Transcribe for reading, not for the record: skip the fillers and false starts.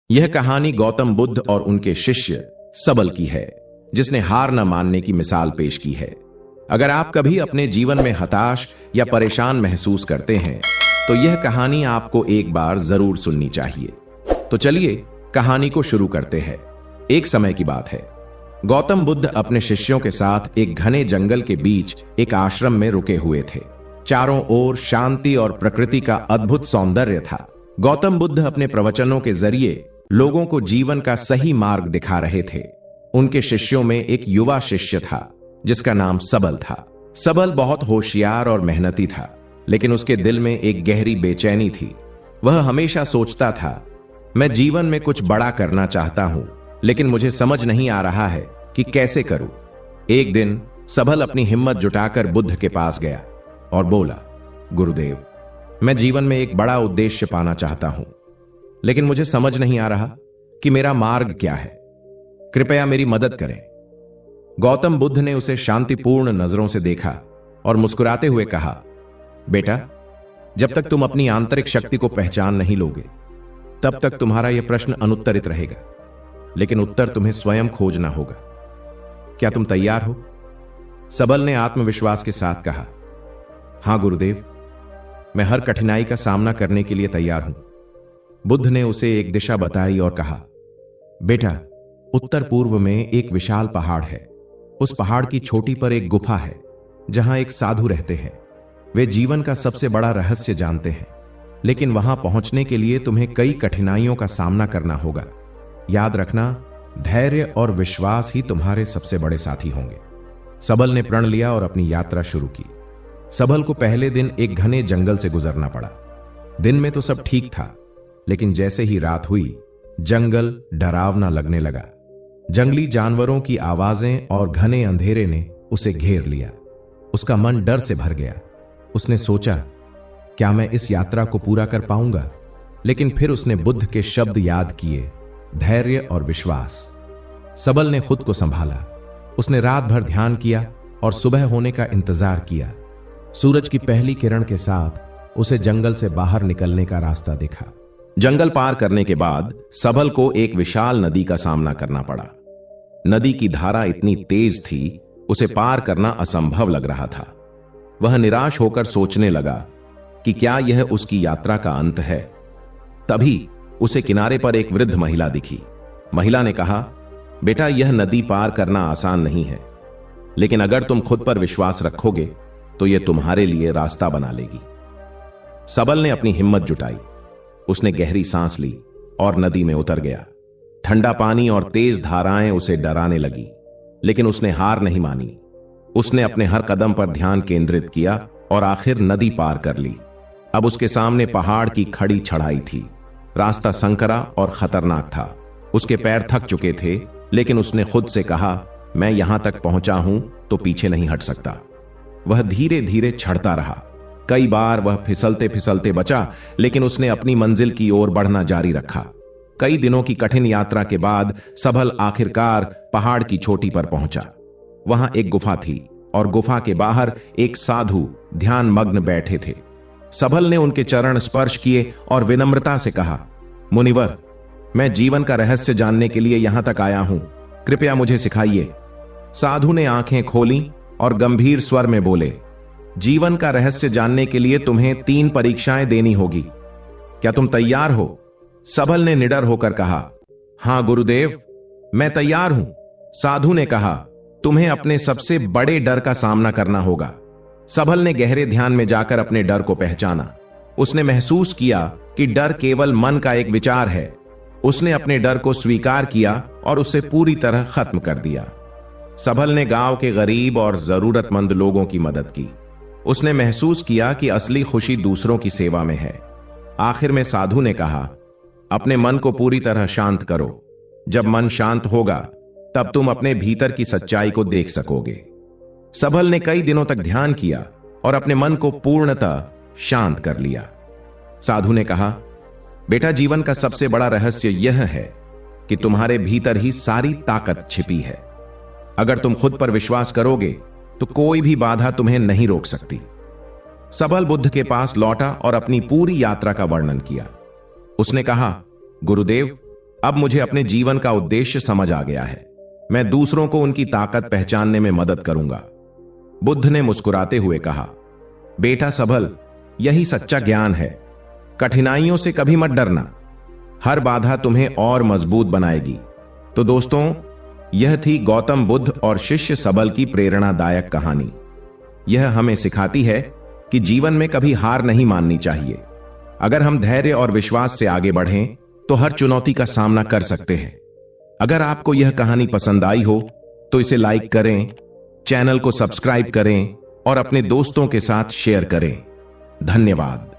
यह कहानी गौतम बुद्ध और उनके शिष्य सबल की है, जिसने हार न मानने की मिसाल पेश की है। अगर आप कभी अपने जीवन में हताश या परेशान महसूस करते हैं तो यह कहानी आपको एक बार जरूर सुननी चाहिए। तो चलिए कहानी को शुरू करते हैं। एक समय की बात है, गौतम बुद्ध अपने शिष्यों के साथ एक घने जंगल के बीच एक आश्रम में रुके हुए थे। चारों ओर शांति और प्रकृति का अद्भुत सौंदर्य था। गौतम बुद्ध अपने प्रवचनों के जरिए लोगों को जीवन का सही मार्ग दिखा रहे थे। उनके शिष्यों में एक युवा शिष्य था जिसका नाम सबल था। सबल बहुत होशियार और मेहनती था, लेकिन उसके दिल में एक गहरी बेचैनी थी। वह हमेशा सोचता था, मैं जीवन में कुछ बड़ा करना चाहता हूं, लेकिन मुझे समझ नहीं आ रहा है कि कैसे करूं। एक दिन सबल अपनी हिम्मत जुटाकर बुद्ध के पास गया और बोला, गुरुदेव, मैं जीवन में एक बड़ा उद्देश्य पाना चाहता हूं, लेकिन मुझे समझ नहीं आ रहा कि मेरा मार्ग क्या है। कृपया मेरी मदद करें। गौतम बुद्ध ने उसे शांतिपूर्ण नजरों से देखा और मुस्कुराते हुए कहा, बेटा, जब तक तुम अपनी आंतरिक शक्ति को पहचान नहीं लोगे तब तक तुम्हारा यह प्रश्न अनुत्तरित रहेगा, लेकिन उत्तर तुम्हें स्वयं खोजना होगा। क्या तुम तैयार हो? सबल ने आत्मविश्वास के साथ कहा, हां गुरुदेव, मैं हर कठिनाई का सामना करने के लिए तैयार हूं। बुद्ध ने उसे एक दिशा बताई और कहा, बेटा, उत्तर पूर्व में एक विशाल पहाड़ है। उस पहाड़ की चोटी पर एक गुफा है जहां एक साधु रहते हैं। वे जीवन का सबसे बड़ा रहस्य जानते हैं, लेकिन वहां पहुंचने के लिए तुम्हें कई कठिनाइयों का सामना करना होगा। याद रखना, धैर्य और विश्वास ही तुम्हारे सबसे बड़े साथी होंगे। सबल ने प्रण लिया और अपनी यात्रा शुरू की। सबल को पहले दिन एक घने जंगल से गुजरना पड़ा। दिन में तो सब ठीक था, लेकिन जैसे ही रात हुई, जंगल डरावना लगने लगा। जंगली जानवरों की आवाजें और घने अंधेरे ने उसे घेर लिया। उसका मन डर से भर गया। उसने सोचा, क्या मैं इस यात्रा को पूरा कर पाऊंगा? लेकिन फिर उसने बुद्ध के शब्द याद किए, धैर्य और विश्वास। सबल ने खुद को संभाला। उसने रात भर ध्यान किया और सुबह होने का इंतजार किया। सूरज की पहली किरण के साथ उसे जंगल से बाहर निकलने का रास्ता दिखा। जंगल पार करने के बाद सबल को एक विशाल नदी का सामना करना पड़ा। नदी की धारा इतनी तेज थी, उसे पार करना असंभव लग रहा था। वह निराश होकर सोचने लगा कि क्या यह उसकी यात्रा का अंत है। तभी उसे किनारे पर एक वृद्ध महिला दिखी। महिला ने कहा, बेटा, यह नदी पार करना आसान नहीं है, लेकिन अगर तुम खुद पर विश्वास रखोगे तो यह तुम्हारे लिए रास्ता बना लेगी। सबल ने अपनी हिम्मत जुटाई। उसने गहरी सांस ली और नदी में उतर गया। ठंडा पानी और तेज धाराएं उसे डराने लगी, लेकिन उसने हार नहीं मानी। उसने अपने हर कदम पर ध्यान केंद्रित किया और आखिर नदी पार कर ली। अब उसके सामने पहाड़ की खड़ी चढ़ाई थी। रास्ता संकरा और खतरनाक था। उसके पैर थक चुके थे, लेकिन उसने खुद से कहा, मैं यहां तक पहुंचा हूं तो पीछे नहीं हट सकता। वह धीरे धीरे चढ़ता रहा। कई बार वह फिसलते फिसलते बचा, लेकिन उसने अपनी मंजिल की ओर बढ़ना जारी रखा। कई दिनों की कठिन यात्रा के बाद सबल आखिरकार पहाड़ की चोटी पर पहुंचा। वहां एक गुफा थी और गुफा के बाहर एक साधु ध्यान मग्न बैठे थे। सबल ने उनके चरण स्पर्श किए और विनम्रता से कहा, मुनिवर, मैं जीवन का रहस्य जानने के लिए यहां तक आया हूं, कृपया मुझे सिखाइए। साधु ने आंखें खोली और गंभीर स्वर में बोले, जीवन का रहस्य जानने के लिए तुम्हें 3 परीक्षाएं देनी होगी। क्या तुम तैयार हो? सबल ने निडर होकर कहा, हां गुरुदेव, मैं तैयार हूं। साधु ने कहा, तुम्हें अपने सबसे बड़े डर का सामना करना होगा। सबल ने गहरे ध्यान में जाकर अपने डर को पहचाना। उसने महसूस किया कि डर केवल मन का एक विचार है। उसने अपने डर को स्वीकार किया और उसे पूरी तरह खत्म कर दिया। सबल ने गांव के गरीब और जरूरतमंद लोगों की मदद की। उसने महसूस किया कि असली खुशी दूसरों की सेवा में है। आखिर में साधु ने कहा, अपने मन को पूरी तरह शांत करो। जब मन शांत होगा तब तुम अपने भीतर की सच्चाई को देख सकोगे। सबल ने कई दिनों तक ध्यान किया और अपने मन को पूर्णतः शांत कर लिया। साधु ने कहा, बेटा, जीवन का सबसे बड़ा रहस्य यह है कि तुम्हारे भीतर ही सारी ताकत छिपी है। अगर तुम खुद पर विश्वास करोगे तो कोई भी बाधा तुम्हें नहीं रोक सकती। सबल बुद्ध के पास लौटा और अपनी पूरी यात्रा का वर्णन किया। उसने कहा, गुरुदेव, अब मुझे अपने जीवन का उद्देश्य समझ आ गया है। मैं दूसरों को उनकी ताकत पहचानने में मदद करूंगा। बुद्ध ने मुस्कुराते हुए कहा, बेटा सबल, यही सच्चा ज्ञान है। कठिनाइयों से कभी मत डरना, हर बाधा तुम्हें और मजबूत बनाएगी। तो दोस्तों, यह थी गौतम बुद्ध और शिष्य सबल की प्रेरणादायक कहानी। यह हमें सिखाती है कि जीवन में कभी हार नहीं माननी चाहिए। अगर हम धैर्य और विश्वास से आगे बढ़ें तो हर चुनौती का सामना कर सकते हैं। अगर आपको यह कहानी पसंद आई हो तो इसे लाइक करें, चैनल को सब्सक्राइब करें और अपने दोस्तों के साथ शेयर करें। धन्यवाद।